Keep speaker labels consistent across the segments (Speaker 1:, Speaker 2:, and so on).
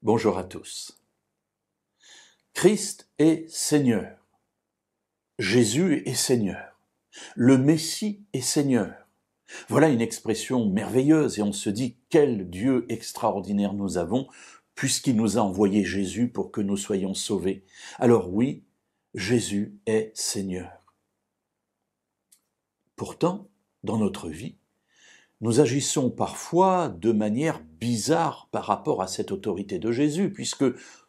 Speaker 1: Bonjour à tous. Christ est Seigneur. Jésus est Seigneur. Le Messie est Seigneur. Voilà une expression merveilleuse et on se dit quel Dieu extraordinaire nous avons puisqu'il nous a envoyé Jésus pour que nous soyons sauvés. Alors oui, Jésus est Seigneur. Pourtant, dans notre vie, nous agissons parfois de manière bizarre par rapport à cette autorité de Jésus, puisque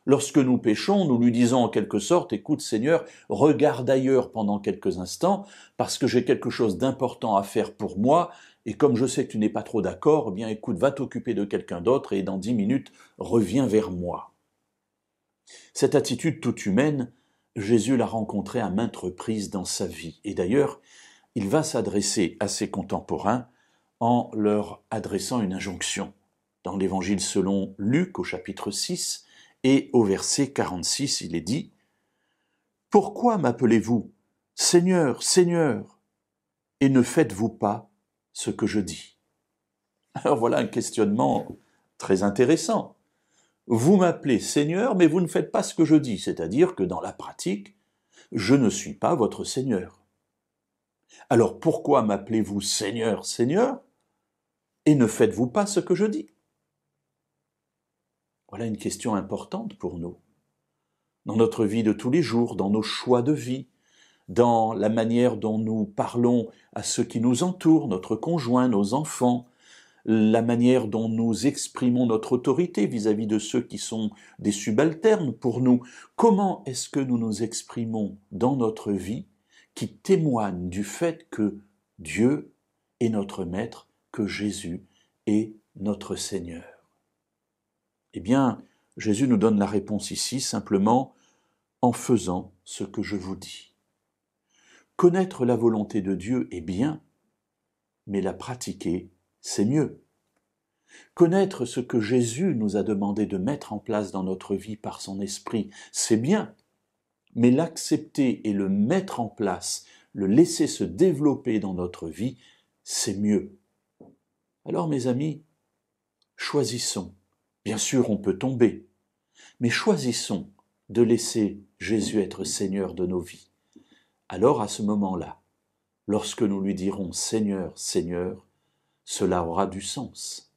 Speaker 1: lorsque nous péchons, nous lui disons en quelque sorte, écoute Seigneur, regarde ailleurs pendant quelques instants, parce que j'ai quelque chose d'important à faire pour moi, et comme je sais que tu n'es pas trop d'accord, eh bien écoute, va t'occuper de quelqu'un d'autre, et dans 10 minutes, reviens vers moi. Cette attitude toute humaine, Jésus l'a rencontrée à maintes reprises dans sa vie, et d'ailleurs, il va s'adresser à ses contemporains en leur adressant une injonction. Dans l'Évangile selon Luc au chapitre 6 et au verset 46, il est dit « Pourquoi m'appelez-vous Seigneur, Seigneur, et ne faites-vous pas ce que je dis ?» Alors voilà un questionnement très intéressant. Vous m'appelez Seigneur, mais vous ne faites pas ce que je dis, c'est-à-dire que dans la pratique, je ne suis pas votre Seigneur. Alors pourquoi m'appelez-vous Seigneur, Seigneur, et ne faites-vous pas ce que je dis? Voilà une question importante pour nous. Dans notre vie de tous les jours, dans nos choix de vie, dans la manière dont nous parlons à ceux qui nous entourent, notre conjoint, nos enfants, la manière dont nous exprimons notre autorité vis-à-vis de ceux qui sont des subalternes pour nous. Comment est-ce que nous nous exprimons dans notre vie qui témoigne du fait que Dieu est notre Maître, que Jésus est notre Seigneur? Eh bien, Jésus nous donne la réponse ici simplement en faisant ce que je vous dis. Connaître la volonté de Dieu est bien, mais la pratiquer, c'est mieux. Connaître ce que Jésus nous a demandé de mettre en place dans notre vie par son esprit, c'est bien, mais l'accepter et le mettre en place, le laisser se développer dans notre vie, c'est mieux. Alors mes amis, choisissons. Bien sûr, on peut tomber, mais choisissons de laisser Jésus être Seigneur de nos vies. Alors à ce moment-là, lorsque nous lui dirons Seigneur, Seigneur, cela aura du sens.